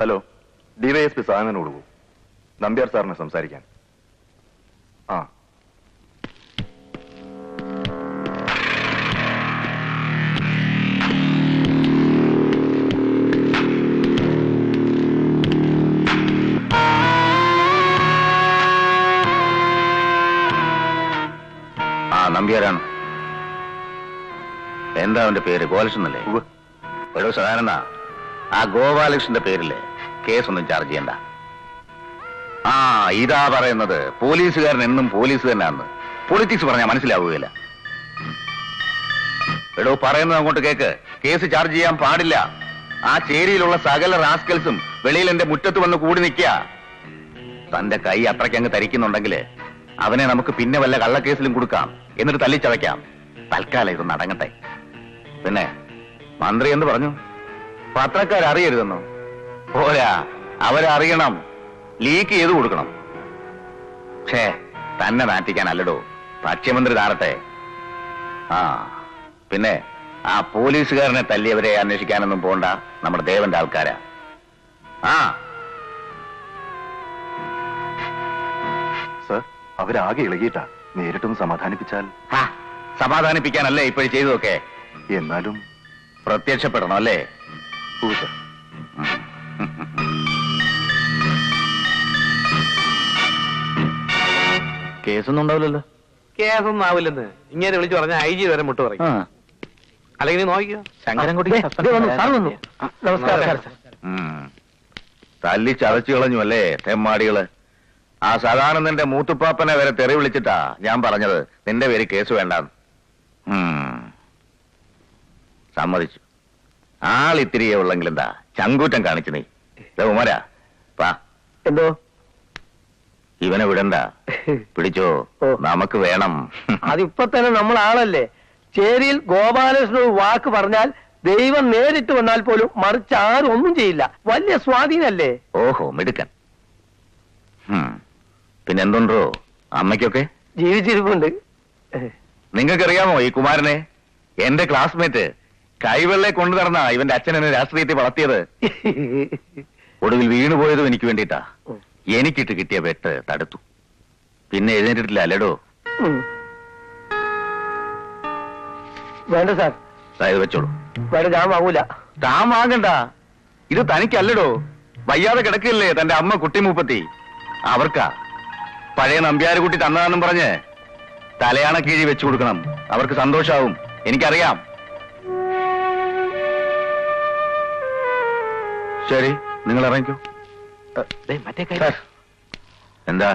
Hello, DYSP സാധനം കൊടുക്കൂ. നമ്പ്യാർ സാറിനെ സംസാരിക്കാൻ. ആ, നമ്പ്യാരാണ്. എന്താ അവന്റെ പേര്? ഗോപാലകൃഷ്ണൻ അല്ലേ? ഒരു സാധാരണ ആ ഗോപാലകൃഷ്ണന്റെ പേരില് കേസൊന്നും ചാർജ് ചെയ്യണ്ട. ആ, ഇതാ പറയുന്നത് പോലീസുകാരൻ എന്നും പോലീസ് തന്നെയാന്ന്. പൊളിറ്റിക്സ് പറഞ്ഞാൽ മനസ്സിലാവുകയില്ല. എടോ, പറയുന്നത് അങ്ങോട്ട് കേക്ക്. കേസ് ചാർജ് ചെയ്യാൻ പാടില്ല. ആ ചേരിയിലുള്ള സകല റാസ്കൽസും വെളിയിൽ എന്റെ മുറ്റത്ത് വന്ന് കൂടി നിൽക്കുക. തന്റെ കൈ അത്രയ്ക്കങ്ങ് തരിക്കുന്നുണ്ടെങ്കിൽ അവനെ നമുക്ക് പിന്നെ വല്ല കള്ളക്കേസിലും കൊടുക്കാം, എന്നിട്ട് തല്ലിച്ചവയ്ക്കാം. തൽക്കാലം ഇതൊന്ന് അടങ്ങട്ടെ. പിന്നെ മന്ത്രി എന്ത് പറഞ്ഞു? പത്രക്കാരറിയരുതെന്നോ? പോരാ, അവരറിയണം. ലീക്ക് ചെയ്ത് കൊടുക്കണം. ഛേ, തന്നെ നാറ്റിക്കാനല്ലടോ. ഭക്ഷ്യമന്ത്രി താറട്ടെ. ആ, പിന്നെ ആ പോലീസുകാരനെ തല്ലിയവരെ അന്വേഷിക്കാനൊന്നും പോണ്ട. നമ്മുടെ ദേവന്റെ ആൾക്കാരാ. ആ സർ, അവരാകെ ഇളകിയിട്ടാ. നേരിട്ടൊന്ന് സമാധാനിപ്പിച്ചാൽ. സമാധാനിപ്പിക്കാനല്ലേ ഇപ്പോഴും ചെയ്തതൊക്കെ? എന്നാലും പ്രത്യക്ഷപ്പെടണം അല്ലേ? സർ. കേസൊന്നും ഉണ്ടാവില്ലല്ലോ. കേസൊന്നും ആവില്ലെന്ന് ഇങ്ങനെ വിളിച്ചു പറഞ്ഞ IG വരെ മുട്ട് പറയും. അല്ലെങ്കിൽ നോക്കിയോ, ശങ്കരൻകുട്ടി നമസ്കാരം. തല്ലി ചതച്ചു കളഞ്ഞു അല്ലേ തെമ്മാടികള്. ആ സദാനന്ദന്റെ മൂത്തുപ്പാപ്പനെ വരെ തെറി വിളിച്ചിട്ടാ ഞാൻ പറഞ്ഞത് നിന്റെ പേര് കേസ് വേണ്ടാന്ന്. സമ്മതിച്ചു. ആളിത്തിരിയെ ഉള്ളെങ്കിൽ എന്താ ചങ്കൂറ്റം കാണിച്ചു നീ. ഉമരാ, പാ. എന്തോ ഇവനെ വിടണ്ട, പിടിച്ചോ, നമുക്ക് വേണം. അതിപ്പോ തന്നെ നമ്മൾ ആളല്ലേ. ചേരിയിൽ ഗോപാലകൃഷ്ണൻ ഒരു വാക്ക് പറഞ്ഞാൽ ദൈവം നേരിട്ട് വന്നാൽ പോലും മറിച്ച് ആരും ഒന്നും ചെയ്യില്ല. വലിയ സ്വാധീനല്ലേ. ഓഹോ, മിടുക്കൻ. പിന്നെന്തുണ്ടോ അമ്മയ്ക്കൊക്കെ? ജീവിച്ചിരിപ്പുണ്ട്. നിങ്ങൾക്കറിയാമോ ഈ കുമാരനെ? എന്റെ ക്ലാസ്മേറ്റ്. കൈവെള്ളെ കൊണ്ടു നടന്ന ഇവന്റെ അച്ഛനെ രാഷ്ട്രീയത്തിൽ വളർത്തിയത്. ഒടുവിൽ വീണുപോയതും എനിക്ക് വേണ്ടിയിട്ടാ. എനിക്കിട്ട് കിട്ടിയ വെട്ട് തടുത്തു. പിന്നെ എഴുന്നേറ്റിട്ടില്ല അല്ലടോ. വേണ്ട സാർ. ഇത് വെച്ചോളൂ. വേണ്ട, ഞാൻ വാങ്ങൂല. താൻ വാങ്ങണ്ട. ഇത് തനിക്കല്ലടോ. വയ്യാതെ കിടക്കില്ലേ തന്റെ അമ്മ കുട്ടിമൂപ്പത്തി. അവർക്കാ. പഴയ നമ്പ്യാരുകുട്ടി തന്നതാണെന്നും പറഞ്ഞ് തലയാണ കീഴി വെച്ചു കൊടുക്കണം. അവർക്ക് സന്തോഷാവും. എനിക്കറിയാം. ശരി, നിങ്ങൾ ഇറങ്ങിക്കോ. എന്താ?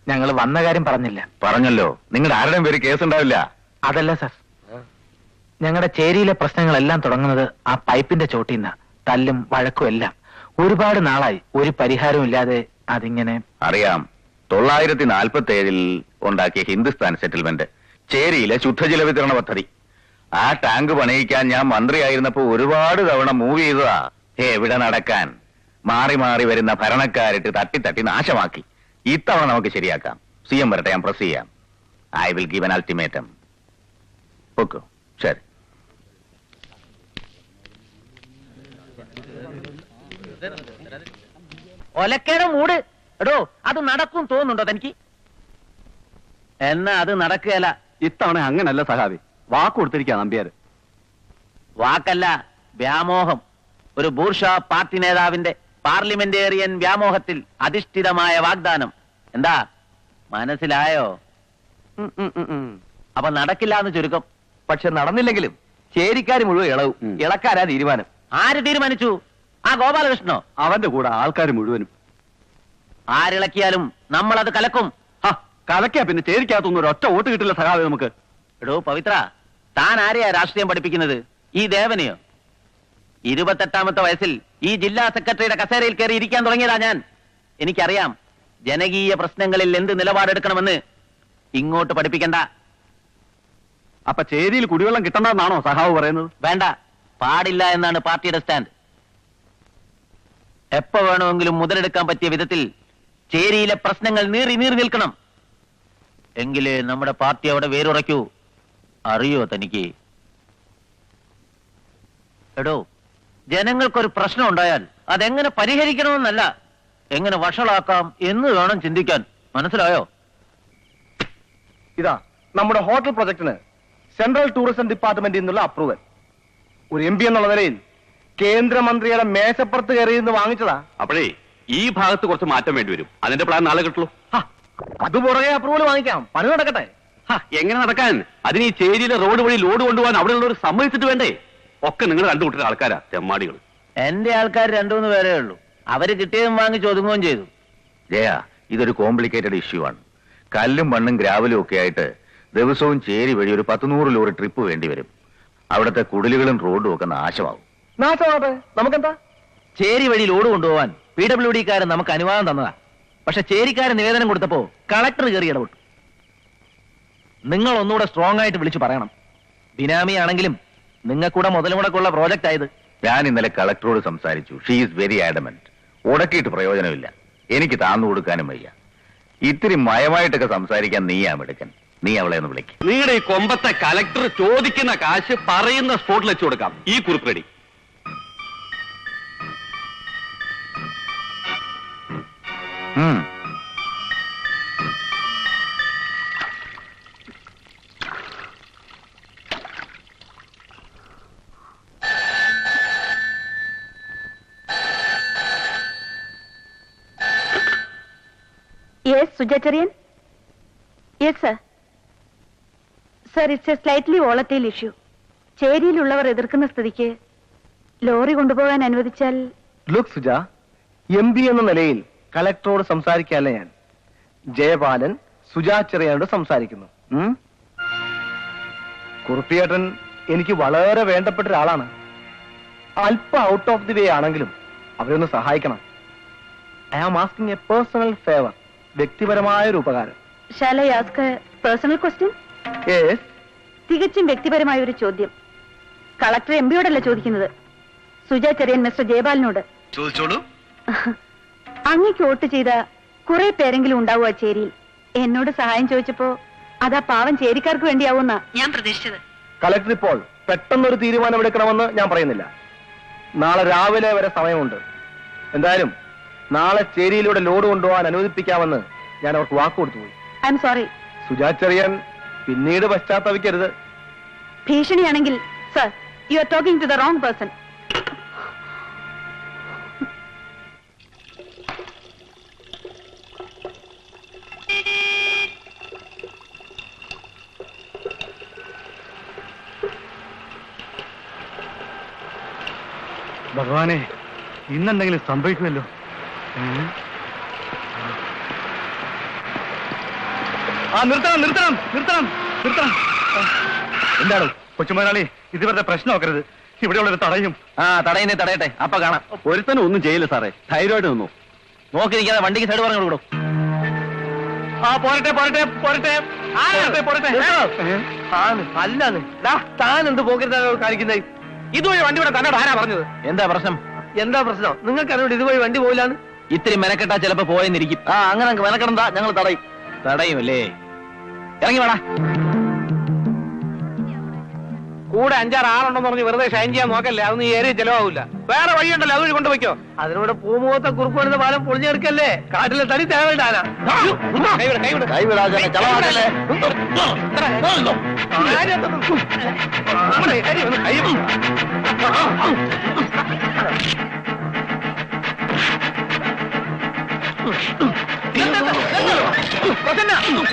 ഞങ്ങൾ വന്ന കാര്യം പറഞ്ഞില്ല. പറഞ്ഞല്ലോ. നിങ്ങളുടെ ആരുടെയും പേര് കേസ് ഉണ്ടാവില്ല. അതല്ല സാർ, ഞങ്ങളുടെ ചേരിയിലെ പ്രശ്നങ്ങളെല്ലാം തുടങ്ങുന്നത് ആ പൈപ്പിന്റെ ചോട്ടിന്ന തല്ലും വഴക്കും എല്ലാം. ഒരുപാട് നാളായി ഒരു പരിഹാരവും ഇല്ലാതെ അതിങ്ങനെ. അറിയാം. 947 ഉണ്ടാക്കിയ ഹിന്ദുസ്ഥാൻ സെറ്റിൽമെന്റ്, ചേരിയിലെ ശുദ്ധജല വിതരണ പദ്ധതി. ആ ടാങ്ക് പണിയിക്കാൻ ഞാൻ മന്ത്രിയായിരുന്നപ്പോ ഒരുപാട് തവണ മൂവ് ചെയ്തതാ. എവിടെ നടക്കാൻ? മാറി മാറി വരുന്ന ഭരണക്കാരിട്ട് തട്ടി തട്ടി നാശമാക്കി. ഇത്തവണ നമുക്ക് ശരിയാക്കാം. CM വരട്ടെ, ഞാൻ പ്രസ് ചെയ്യാം. I will give an ultimatum. Okay, ശരി. ഒലക്കേടെ മൂട്. എടോ, അത് നടക്കും തോന്നുന്നുണ്ടോ തനിക്ക്? എന്നാ അത് നടക്കുകയല്ല. ഇത്തവണ അങ്ങനല്ല സഹാബി. വാക്ക് കൊടുത്തിരിക്കുക നമ്പ്യാര്. വാക്കല്ല, വ്യാമോഹം. ഒരു ബൂർഷാ പാർട്ടി നേതാവിന്റെ പാർലമെന്റേറിയൻ വ്യാമോഹത്തിൽ അധിഷ്ഠിതമായ വാഗ്ദാനം. എന്താ മനസ്സിലായോ? അപ്പൊ നടക്കില്ല എന്ന് ചുരുക്കം. പക്ഷെ നടന്നില്ലെങ്കിലും ചേരിക്കാര് മുഴുവൻ ഇളവും. ഇളക്കാരാ തീരുമാനം. ആര് തീരുമാനിച്ചു? ആ ഗോപാലകൃഷ്ണനോ? അവന്റെ കൂടെ ആൾക്കാർ മുഴുവനും. ആരിളക്കിയാലും നമ്മളത് കലക്കും. കലക്കാ പിന്നെ ചേരിക്കകത്തൊന്നും ഒരു ഒറ്റ വോട്ട് കിട്ടില്ല സഹാബി നമുക്ക്. എടോ പവിത്ര, താൻ ആരെയാ രാഷ്ട്രീയം പഠിപ്പിക്കുന്നത്? ഈ ദേവനെയോ? 28ാമത്തെ വയസ്സിൽ ഈ ജില്ലാ സെക്രട്ടറിയുടെ കസേരയിൽ കയറി ഇരിക്കാൻ തുടങ്ങിയതാ ഞാൻ. എനിക്കറിയാം ജനകീയ പ്രശ്നങ്ങളിൽ എന്ത് നിലപാടെടുക്കണമെന്ന്. ഇങ്ങോട്ട് പഠിപ്പിക്കണ്ട. അപ്പൊ ചേരിയിൽ കുടിവെള്ളം കിട്ടണമെന്നാണോ സഹാബ് പറയുന്നത്? വേണ്ട, പാടില്ല എന്നാണ് പാർട്ടിയുടെ സ്റ്റാൻഡ്. എപ്പോ വേണമെങ്കിലും മുതലെടുക്കാൻ പറ്റിയ വിധത്തിൽ ചേരിയിലെ പ്രശ്നങ്ങൾ നീറി നീറി നിൽക്കണം. എങ്കിലേ നമ്മുടെ പാർട്ടി അവിടെ വേരുറയ്ക്കൂ. അറിയോ തനിക്ക്? എടോ, ജനങ്ങൾക്കൊരു പ്രശ്നം ഉണ്ടായാൽ അതെങ്ങനെ പരിഹരിക്കണമെന്നല്ല, എങ്ങനെ വഷളാക്കാം എന്ന് വേണം ചിന്തിക്കാൻ. മനസ്സിലായോ? ഇതാ നമ്മുടെ ഹോട്ടൽ പ്രൊജക്ടിന് സെൻട്രൽ ടൂറിസം ഡിപ്പാർട്ട്മെന്റിൽ നിന്നുള്ള അപ്രൂവൽ. ഒരു MP എന്നുള്ള നിലയിൽ കേന്ദ്രമന്ത്രിയുടെ മേശപ്പുറത്ത് കയറി നിന്ന് വാങ്ങിച്ചതാ. അപ്പോഴേ ഈ ഭാഗത്ത് കുറച്ച് മാറ്റം വേണ്ടി വരും. അതിന്റെ പ്ലാൻ നാളെ കിട്ടുള്ളൂ. അത് പുറകെ അപ്രൂവൽ വാങ്ങിക്കാം, പണി നടക്കട്ടെ. എങ്ങനെ നടക്കാൻ? അതിന് ഈ ചേരിയിലെ റോഡ് വഴി ലോഡ് കൊണ്ടുപോകാൻ അവിടെയുള്ളവർ സമ്മതിച്ചിട്ട് വേണ്ടേ? ഒക്കെ നിങ്ങൾ കണ്ടുകൂട്ടുന്ന ആൾക്കാരാ, തെമ്മാടികൾ. എന്റെ ആൾക്കാർ 2-3 പേരേ ഉള്ളൂ. അവര് കിട്ടിയതും വാങ്ങിച്ച് ഒതുങ്ങുകയും ചെയ്തു. ജയ, ഇതൊരു കോംപ്ലിക്കേറ്റഡ് ഇഷ്യൂ ആണ്. കല്ലും മണ്ണും ഗ്രാവലും ഒക്കെ ആയിട്ട് ദിവസവും ചേരി വഴി ഒരു 10-100 ലോറി ട്രിപ്പ് വേണ്ടി വരും. അവിടുത്തെ കുടിലുകളും റോഡും ഒക്കെ നാശമാവും. നാശമാവട്ടെ, നമുക്കെന്താ? ചേരി വഴി ലോഡ് കൊണ്ടുപോകാൻ PWD-കാരൻ നമുക്ക് അനുവാദം തന്നതാ. പക്ഷെ ചേരിക്കാരൻ നിവേദനം കൊടുത്തപ്പോ കളക്ടർ കയറി ഇടപെട്ടു. നിങ്ങൾ ഒന്നുകൂടെ സ്ട്രോങ് ആയിട്ട് വിളിച്ചു പറയണം. ബിനാമി ആണെങ്കിലും നിങ്ങൾക്കൂടെ മുതൽ മുടക്കുള്ള പ്രോജക്റ്റ് ആയത്. ഞാൻ ഇന്നലെ കളക്ടറോട് സംസാരിച്ചു. She is very adamant. ഉടക്കിയിട്ട് പ്രയോജനമില്ല. എനിക്ക് താന്നു കൊടുക്കാനും വയ്യ. ഇത്തിരി മയമായിട്ടൊക്കെ സംസാരിക്കാൻ നീയാ മിടുക്കൻ. നീ അവളെ ഒന്ന് വിളിക്കും. നിങ്ങളുടെ ഈ കൊമ്പത്തെ കലക്ടർ ചോദിക്കുന്ന കാശ് പറയുന്ന സ്പോട്ടിൽ വെച്ചു കൊടുക്കാം. ഈ കുറിപ്പ് ready. Yes, Sujatarian? Yes, sir. Sir, it's a slightly volatile issue. ചേരിയിലുള്ളവർ എതിർക്കുന്ന സ്ഥിതിക്ക് ലോറി കൊണ്ടുപോകാൻ അനുവദിച്ചാൽ... ലുക്ക് സുജ, MP എന്ന നിലയിൽ കളക്ടറോട് സംസാരിക്കാല്ല ഞാൻ. ജയപാലൻ സുജാ ചെറിയാനോട് സംസാരിക്കുന്നു. കുറുപ്പിയേട്ടൻ എനിക്ക് വളരെ വേണ്ടപ്പെട്ട ഒരാളാണ്. അല്പം ഔട്ട് ഓഫ് ദി വേ ആണെങ്കിലും അവരൊന്ന് സഹായിക്കണം. I am asking a personal favour. വ്യക്തിപരമായ ഒരു ഉപകാരം. Shall I ask a personal question? Yes. തികച്ചും വ്യക്തിപരമായ ഒരു ചോദ്യം. കളക്ടർ MP-യോടല്ല ചോദിക്കുന്നത്, സുജാ ചെറിയൻ മിസ്റ്റർ ജയപാലിനോട്. ചോദിച്ചോളൂ. അങ്ങക്ക് വോട്ട് ചെയ്ത കുറെ പേരെങ്കിലും ഉണ്ടാവുക ചേരിയിൽ. എന്നോട് സഹായം ചോദിച്ചപ്പോ അതാ പാവം ചേരിക്കാർക്ക് വേണ്ടിയാവുന്ന ഞാൻ പ്രതീക്ഷിച്ചത്. കളക്ടർ ഇപ്പോൾ പെട്ടെന്നൊരു തീരുമാനം എടുക്കണമെന്ന് ഞാൻ പറയുന്നില്ല. നാളെ രാവിലെ വരെ സമയമുണ്ട്. എന്തായാലും നാളെ ചേരിയിലൂടെ ലോഡ് കൊണ്ടുപോകാൻ അനുവദിപ്പിക്കാമെന്ന് ഞാൻ അവർക്ക് വാക്ക് കൊടുത്തുപോയി. I am sorry. Suja Cheriyan പിന്നീട് പശ്ചാത്തപിക്കരുത്. ഭീഷണിയാണെങ്കിൽ sir, you are talking to the wrong person. ഭഗവാനെ, ഇന്നെന്തെങ്കിലും സംഭവിക്കുമല്ലോ. നിർത്തണം. എന്താണ് കൊച്ചുമലയാളി, ഇത് വെറുതെ പ്രശ്നമാക്കരുത്. ഇവിടെയുള്ളൊരു തടയും. തടയുന്നേ തടയട്ടെ, അപ്പൊ കാണാം. ഒരുത്തനും ഒന്നും ചെയ്യില്ല സാറേ, ധൈര്യമായിട്ട് നിന്നു. നോക്കി നിൽക്കാതെ വണ്ടിക്ക് സൈഡ് പറഞ്ഞു കൊടുക്കും. അല്ലാന്ന് താൻ എന്ത് പോക്കരുതാണ് കാണിക്കുന്നത്? ഇതുവഴി വണ്ടി ഇവിടെ തന്നോട് ആരാ പറഞ്ഞത്? എന്താ പ്രശ്നം? നിങ്ങൾക്ക് അറിയോട് ഇതുവഴി വണ്ടി പോയില്ലാന്ന്? ഇത്തിരി മെനക്കെട്ടാ ചിലപ്പോ പോയെന്നിരിക്കും. അങ്ങനെ മെനക്കെടണ്ട, ഞങ്ങൾ തടയുമല്ലേ? ഇറങ്ങി വേടാ. കൂടെ 5-6 ആളുണ്ടെന്ന് പറഞ്ഞ് വെറുതെ ഷൈൻ ചെയ്യാൻ നോക്കല്ലേ. അതൊന്നും ഈ ഏരിയ ചെലവാവില്ല. വേറെ വഴിയുണ്ടല്ലോ, അതുവഴി കൊണ്ടുപോയിക്കോ. അതിനൂടെ പൂമുഖത്തെ കുറുക്കുവരുന്ന പാലം പൊളിഞ്ഞെടുക്കല്ലേ. കാട്ടിലെ തടി തേവണ്ടാനാ.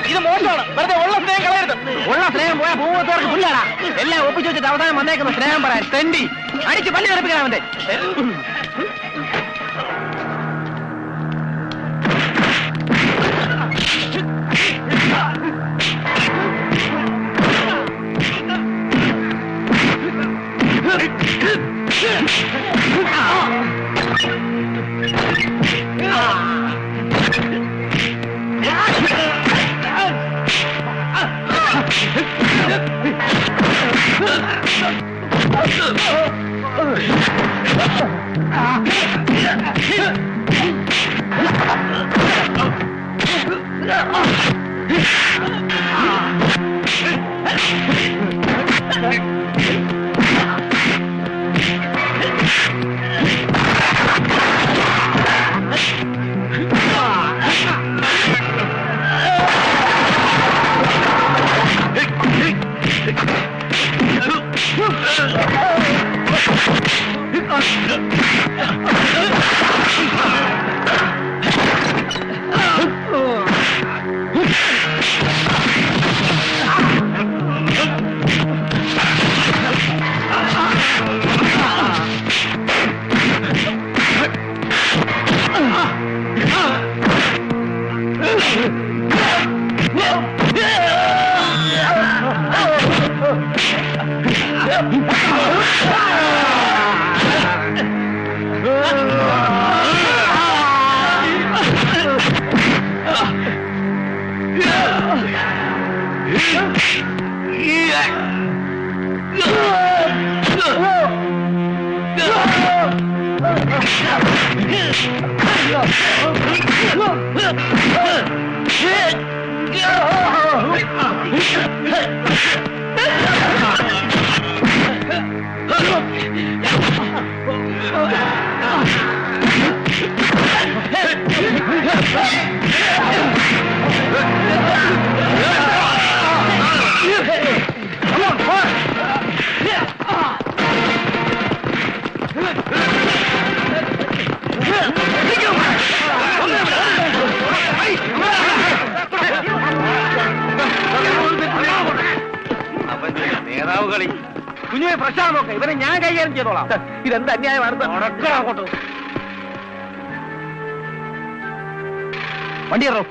ഇത് മോശമാണ്. വെറുതെ ഉള്ള സ്നേഹം കളയരുത്. ഉള്ള സ്നേഹം പോയാൽ പൂമുഖത്തോർക്ക് പുല്ലാടാ. എല്ലാം ഒപ്പിച്ചു വെച്ചിട്ട് അവസാനം വന്നേക്കുന്ന സ്നേഹം പറയാൻ തെണ്ടി അടിച്ച് പല്ലി ഉറപ്പിക്കണം അവന്റെ. നേതാവ് കളി കുഞ്ഞുവെ പ്രശ്നം നോക്കാം, ഇവനെ ഞാൻ കൈകാര്യം ചെയ്തോളാം. ഇതെന്ത് അന്യായമാണ്? വണ്ടി കയറോ.